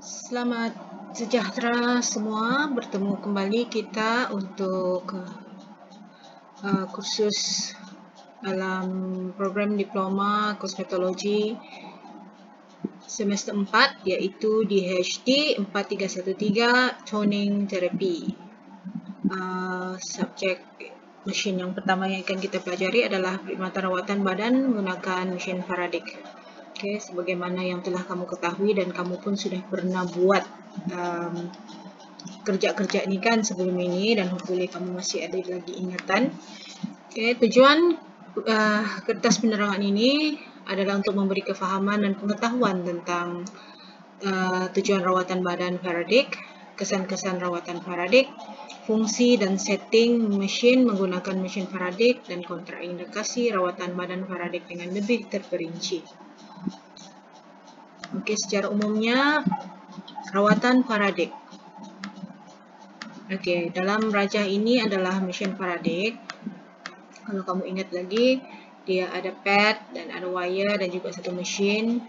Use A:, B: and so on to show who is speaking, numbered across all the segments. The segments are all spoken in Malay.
A: Selamat sejahtera semua, bertemu kembali kita untuk kursus dalam program diploma kosmetologi semester 4 iaitu DHT 4313 Toning Therapy. Subjek mesin yang pertama yang akan kita pelajari adalah perkhidmatan rawatan badan menggunakan mesin Faraday. Okay, sebagaimana yang telah kamu ketahui dan kamu pun sudah pernah buat kerja-kerja ini kan sebelum ini, dan hopefully kamu masih ada lagi ingatan. Okay, tujuan kertas penerangan ini adalah untuk memberi kefahaman dan pengetahuan tentang tujuan rawatan badan Faraday, kesan-kesan rawatan Faraday, fungsi dan setting mesin menggunakan mesin Faraday, dan kontraindikasi rawatan badan Faraday dengan lebih terperinci. Okey, secara umumnya rawatan Faraday. Okey, dalam rajah ini adalah mesin Faraday. Kalau kamu ingat lagi, dia ada pad dan ada wire dan juga satu mesin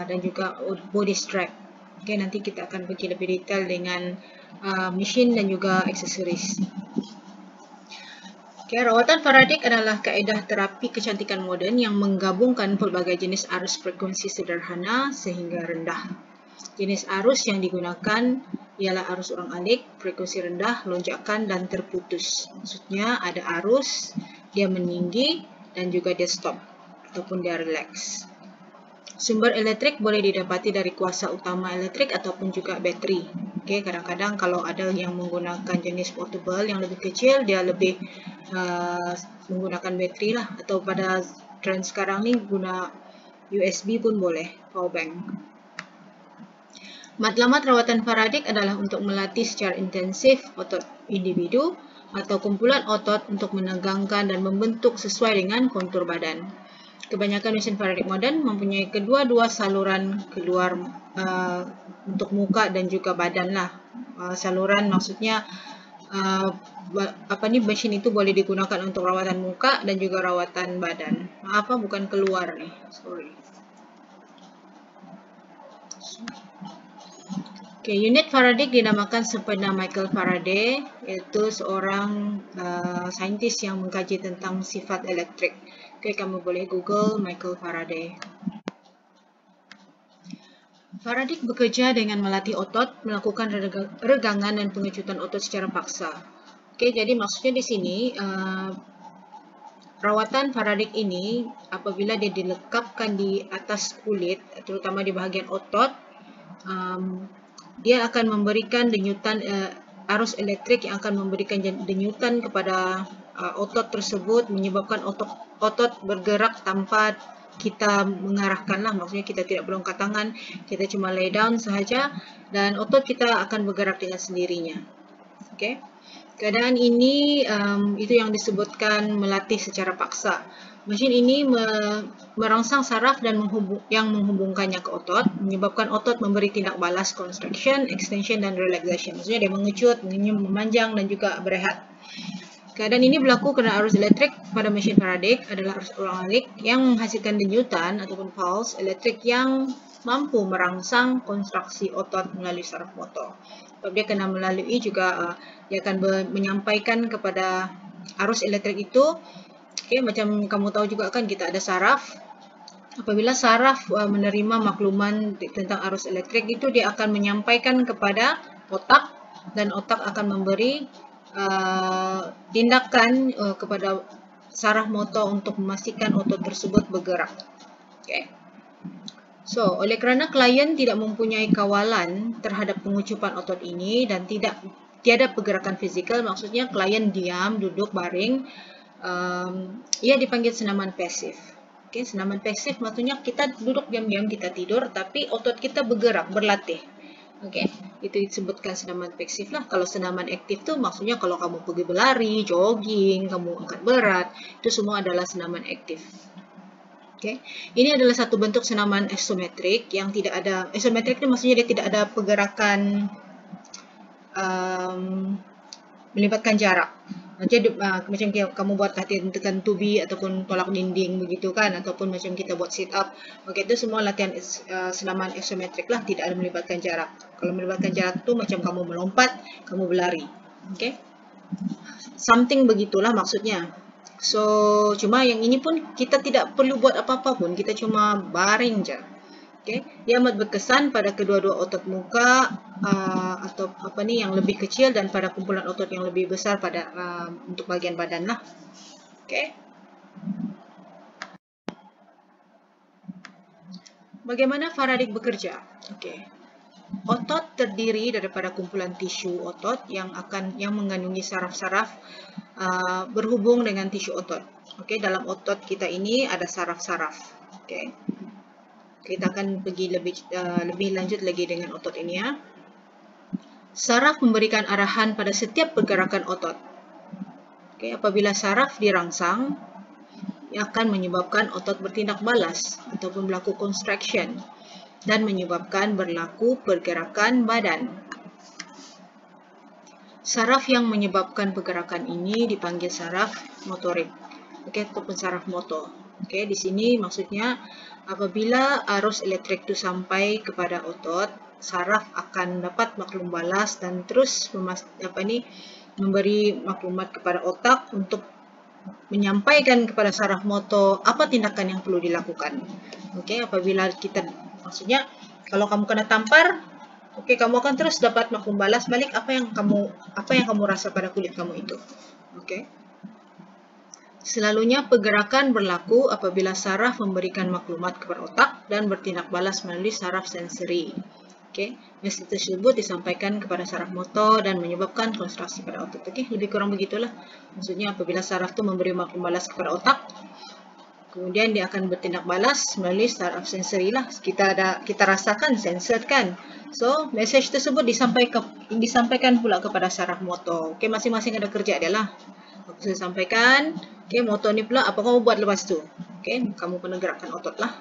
A: dan juga body strap. Okey, nanti kita akan pergi lebih detail dengan mesin dan juga aksesoris. Okay, rawatan Faraday adalah kaedah terapi kecantikan moden yang menggabungkan pelbagai jenis arus frekuensi sederhana sehingga rendah. Jenis arus yang digunakan ialah arus ulang-alik, frekuensi rendah, lonjakan dan terputus. Maksudnya ada arus, dia meninggi dan juga dia stop ataupun dia relax. Sumber elektrik boleh didapati dari kuasa utama elektrik ataupun juga bateri. Okay, kadang-kadang kalau ada yang menggunakan jenis portable yang lebih kecil, dia lebih menggunakan bateri lah, atau pada trend sekarang ni guna USB pun boleh, power bank. Matlamat rawatan Faraday adalah untuk melatih secara intensif otot individu atau kumpulan otot untuk menegangkan dan membentuk sesuai dengan kontur badan. Kebanyakan mesin Faraday moden mempunyai kedua-dua saluran keluar untuk muka dan juga badan lah. Saluran maksudnya mesin itu boleh digunakan untuk rawatan muka dan juga rawatan badan. Maaf, bukan keluar nih, sorry. Okay, unit Faraday dinamakan sempena Michael Faraday, iaitu seorang saintis yang mengkaji tentang sifat elektrik. Okay, kamu boleh Google Michael Faraday. Faraday bekerja dengan melatih otot, melakukan regangan dan pengecutan otot secara paksa. Okay, jadi maksudnya di sini rawatan Faraday ini apabila dia dilekapkan di atas kulit, terutama di bahagian otot, dia akan memberikan denyutan arus elektrik yang akan memberikan denyutan kepada otot tersebut, menyebabkan otot bergerak tanpa kita mengarahkan lah. Maksudnya kita tidak perlu angkat tangan, kita cuma lay down sahaja dan otot kita akan bergerak dengan sendirinya. Okay. Keadaan ini itu yang disebutkan melatih secara paksa. Mesin ini merangsang saraf dan yang menghubungkannya ke otot, menyebabkan otot memberi tindak balas contraction, extension dan relaxation. Maksudnya dia mengecut, memanjang dan juga berehat. Keadaan ini berlaku kerana arus elektrik pada mesin Faraday adalah arus ulang-alik yang menghasilkan denyutan ataupun pulse elektrik yang mampu merangsang konstruksi otot melalui saraf motor. Sebab dia kena melalui juga, dia akan menyampaikan kepada arus elektrik itu. Okay, macam kamu tahu juga kan kita ada saraf. Apabila saraf menerima makluman tentang arus elektrik itu, dia akan menyampaikan kepada otak dan otak akan memberi tindakan kepada saraf motor untuk memastikan otot tersebut bergerak. Okay. So, oleh kerana klien tidak mempunyai kawalan terhadap pengucupan otot ini dan tiada pergerakan fizikal, maksudnya klien diam, duduk, baring, ia dipanggil senaman pasif. Okay, senaman pasif maksudnya kita duduk diam-diam, kita tidur, tapi otot kita bergerak, berlatih. Okay, itu disebutkan senaman pasif lah. Kalau senaman aktif tu maksudnya kalau kamu pergi berlari, jogging, kamu angkat berat, itu semua adalah senaman aktif. Okay. Ini adalah satu bentuk senaman isometrik yang tidak ada, isometrik itu maksudnya dia tidak ada pergerakan melibatkan jarak. Jadi macam kamu buat latihan tekan tubi ataupun tolak dinding begitu kan, ataupun macam kita buat sit up. Okey, itu semua latihan senaman isometrik lah, tidak ada melibatkan jarak. Kalau melibatkan jarak tu macam kamu melompat, kamu berlari. Okey. Something begitulah maksudnya. So, cuma yang ini pun kita tidak perlu buat apa-apa pun, kita cuma baring je. Okay. Dia amat berkesan pada kedua-dua otot muka atau apa ni yang lebih kecil dan pada kumpulan otot yang lebih besar pada untuk bagian badan lah. Okay. Bagaimana Faradik bekerja? Okay. Otot terdiri daripada kumpulan tisu otot yang mengandungi saraf-saraf berhubung dengan tisu otot. Okay. Dalam otot kita ini ada saraf-saraf. Okay. Kita akan pergi lebih lanjut lagi dengan otot ini ya. Saraf memberikan arahan pada setiap pergerakan otot. Okay, apabila saraf dirangsang, ia akan menyebabkan otot bertindak balas ataupun berlaku contraction dan menyebabkan berlaku pergerakan badan. Saraf yang menyebabkan pergerakan ini dipanggil saraf motorik, okay, ataupun saraf motor. Okay, di sini maksudnya apabila arus elektrik itu sampai kepada otot, saraf akan dapat maklum balas dan terus memberi maklumat kepada otak untuk menyampaikan kepada saraf motor apa tindakan yang perlu dilakukan. Okay, apabila kita maksudnya kalau kamu kena tampar, okay, kamu akan terus dapat maklum balas balik apa yang kamu rasa pada kulit kamu itu. Okay. Selalunya pergerakan berlaku apabila saraf memberikan maklumat kepada otak dan bertindak balas melalui saraf sensori. Okay. Mesej tersebut disampaikan kepada saraf motor dan menyebabkan kontraksi pada otot. Okay. Lebih kurang begitulah. Maksudnya apabila saraf itu memberi maklum balas kepada otak, kemudian dia akan bertindak balas melalui saraf sensori lah. Kita rasakan sensor kan. So, mesej tersebut disampaikan pula kepada saraf motor. Okay. Masing-masing ada kerja dia lah. Aku sudah sampaikan. Okay, motor ni pula apa kamu buat lepas tu? Okay, kamu kena gerakkan otot lah.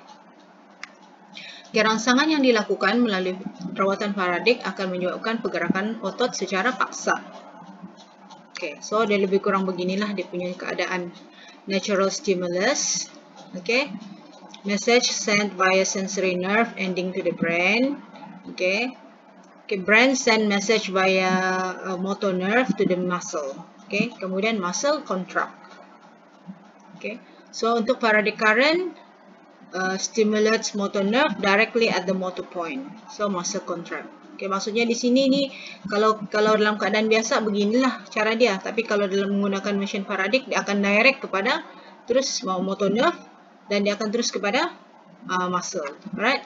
A: Okay, rangsangan yang dilakukan melalui rawatan Faradik akan menyebabkan pergerakan otot secara paksa. Okay, so dia lebih kurang beginilah dia punya keadaan. Natural stimulus. Okay, message sent via sensory nerve ending to the brain. Okay, brain send message via motor nerve to the muscle. Okay, kemudian muscle contract. Okay, so untuk Faraday current stimulates motor nerve directly at the motor point. So muscle contract. Okay, maksudnya di sini ni kalau dalam keadaan biasa beginilah cara dia, tapi kalau dalam menggunakan mesin Faraday dia akan direct kepada terus motor nerve dan dia akan terus kepada muscle. Alright?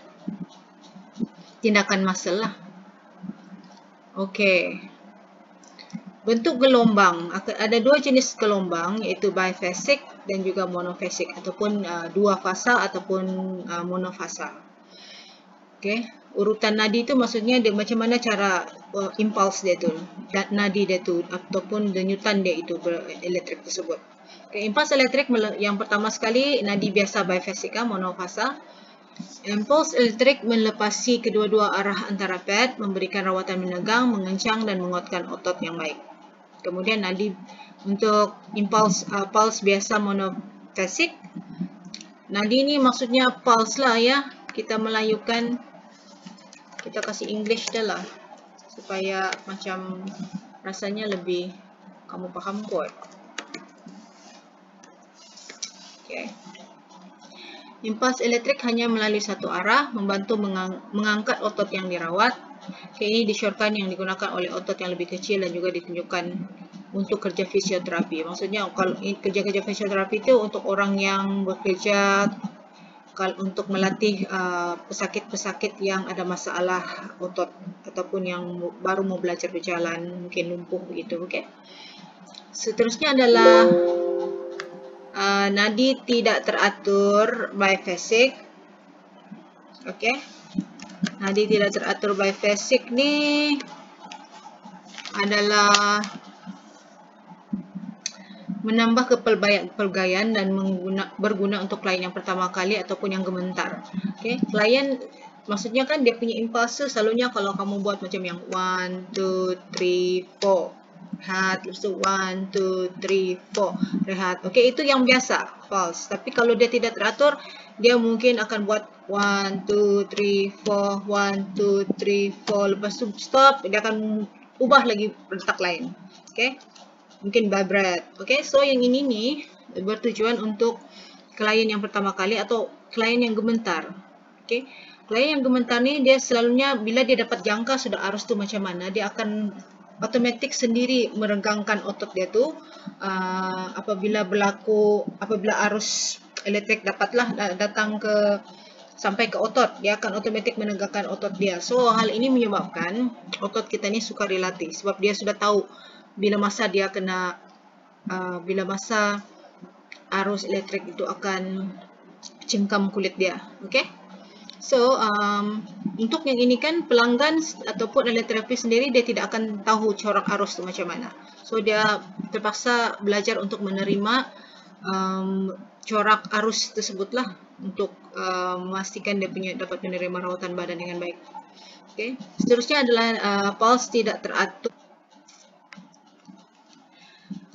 A: Tindakan muscle lah. Okay. Bentuk gelombang, ada dua jenis gelombang iaitu biphasic dan juga monophasic ataupun dua fasa ataupun monofasa. Okay. Urutan nadi itu maksudnya dia macam mana cara impulse dia tu, nadi dia tu ataupun denyutan dia itu elektrik tersebut. Okay. Impulse elektrik yang pertama sekali nadi biasa biphasic monofasa. Impuls elektrik melepasi kedua-dua arah antara pad, memberikan rawatan menegang, mengencang dan menguatkan otot yang baik. Kemudian nadi untuk impuls pulse biasa monophasic. Nadi ni maksudnya pulse lah ya. Kita melayukan, kita kasih English dah lah supaya macam rasanya lebih kamu faham kot. Okay. Impuls elektrik hanya melalui satu arah, membantu mengangkat otot yang dirawat. Ini disyorkan yang digunakan oleh otot yang lebih kecil dan juga ditunjukkan untuk kerja fisioterapi. Maksudnya kalau kerja-kerja fisioterapi itu untuk orang yang bekerja untuk melatih pesakit-pesakit yang ada masalah otot ataupun yang baru mau belajar berjalan, mungkin lumpuh begitu. Okay. Seterusnya adalah nadi tidak teratur biphasic. Okay. Nadi tidak teratur biphasic ni adalah menambah kepelbagaian dan berguna untuk klien yang pertama kali ataupun yang gemetar. Okay. Klien maksudnya kan dia punya impulse selalunya kalau kamu buat macam yang 1, 2, 3, 4. rehat, lepas tu 1, 2, 3, 4, rehat. Okey, itu yang biasa, pulse. Tapi kalau dia tidak teratur, dia mungkin akan buat 1, 2, 3, 4, 1, 2, 3, 4, lepas tu stop, dia akan ubah lagi letak lain. Okey, mungkin vibrate. Okey, so yang ini nih bertujuan untuk klien yang pertama kali atau klien yang gemetar. Okey, klien yang gemetar ni dia selalunya bila dia dapat jangka sudah arus tu macam mana, dia akan otomatik sendiri meregangkan otot dia tu. Apabila arus elektrik dapatlah datang sampai ke otot, dia akan otomatik menegakkan otot dia. So hal ini menyebabkan otot kita ni suka dilatih sebab dia sudah tahu bila masa arus elektrik itu akan cengkam kulit dia. Okey. So, untuk yang ini kan pelanggan ataupun elekterapi sendiri dia tidak akan tahu corak arus itu macam mana. So, dia terpaksa belajar untuk menerima corak arus tersebutlah untuk memastikan dia dapat menerima rawatan badan dengan baik. Okay. Seterusnya adalah pulse tidak teratur.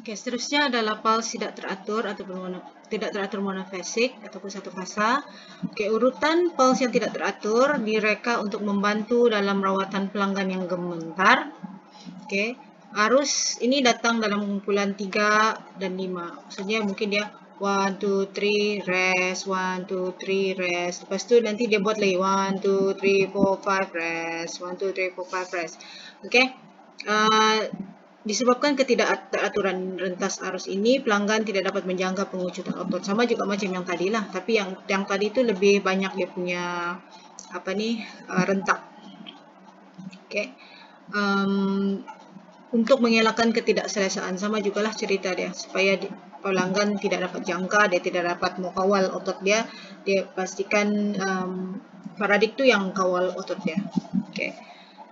A: Okay, seterusnya adalah pulse tidak teratur ataupun tidak teratur monofasik ataupun satu fasa. Okay, urutan pulse yang tidak teratur direka untuk membantu dalam rawatan pelanggan yang gemetar. Okay, arus ini datang dalam kumpulan 3 dan 5. Maksudnya mungkin dia 1, 2, 3, rest, 1, 2, 3, rest. Lepas tu nanti dia buat lagi 1, 2, 3, 4, 5, rest, 1, 2, 3, 4, 5, rest. Okay. Disebabkan ketidakteraturan rentas arus ini, pelanggan tidak dapat menjangka pengucutan otot. Sama juga macam yang tadi lah, tapi yang tadi itu lebih banyak dia punya rentak. Okay. Untuk mengelakkan ketidakselesaan, sama jugalah cerita dia, supaya pelanggan tidak dapat jangka, dia tidak dapat mau kawal otot dia pastikan Faradik tu yang kawal otot dia. Okay.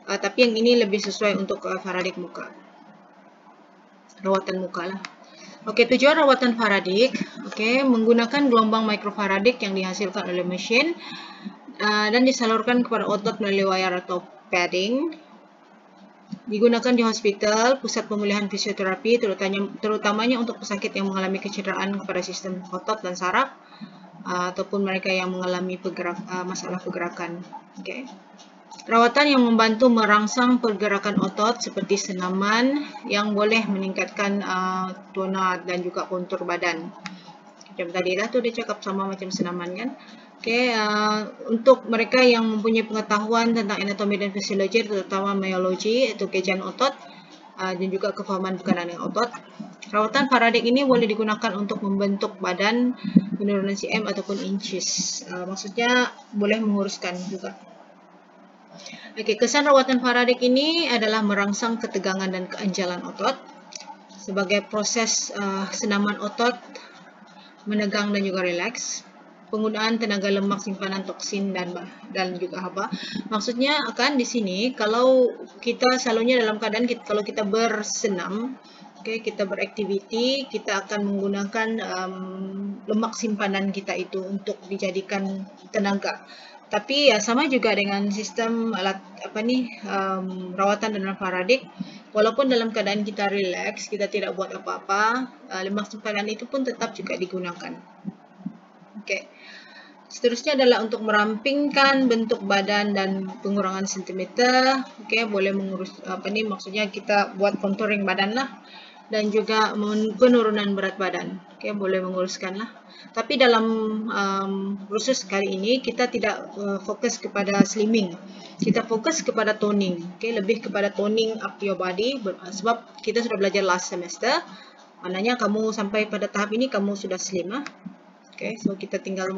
A: Tapi yang ini lebih sesuai untuk Faradik muka. Rawatan muka lah. Okey, tujuan rawatan Faradik, okey, menggunakan gelombang mikrofaradik yang dihasilkan oleh mesin dan disalurkan kepada otot melalui wayar atau padding. Digunakan di hospital, pusat pemulihan fisioterapi, terutamanya untuk pesakit yang mengalami kecederaan kepada sistem otot dan saraf ataupun mereka yang mengalami masalah pergerakan. Okey. Rawatan yang membantu merangsang pergerakan otot seperti senaman yang boleh meningkatkan tona dan juga kontur badan. Macam tadi lah tu dia cakap sama macam senaman kan. Okay, untuk mereka yang mempunyai pengetahuan tentang anatomi dan fisiologi, terutama myologi atau kejian otot dan juga kefahaman berkenaan dengan otot, rawatan Faradik ini boleh digunakan untuk membentuk badan, penurunan cm ataupun inches. Maksudnya boleh menguruskan juga. Okey, kesan rawatan Faradik ini adalah merangsang ketegangan dan keanjalan otot sebagai proses senaman otot, menegang dan juga rileks. Penggunaan tenaga lemak simpanan toksin dan juga haba. Maksudnya akan di sini kalau kita selalunya dalam keadaan kalau kita bersenam, okay, kita beraktiviti, kita akan menggunakan lemak simpanan kita itu untuk dijadikan tenaga. Tapi ya sama juga dengan sistem rawatan dengan Faradik. Walaupun dalam keadaan kita relax, kita tidak buat apa-apa, lemak simpanan itu pun tetap juga digunakan. Okay. Seterusnya adalah untuk merampingkan bentuk badan dan pengurangan sentimeter. Okay, boleh mengurus maksudnya kita buat contouring badan lah, dan juga penurunan berat badan. Okay, boleh menguruskan lah. Tapi dalam khusus kali ini kita tidak fokus kepada slimming. Kita fokus kepada toning. Okay, lebih kepada toning up your body sebab kita sudah belajar last semester. Maknanya kamu sampai pada tahap ini kamu sudah slim lah. Okay, so kita tinggal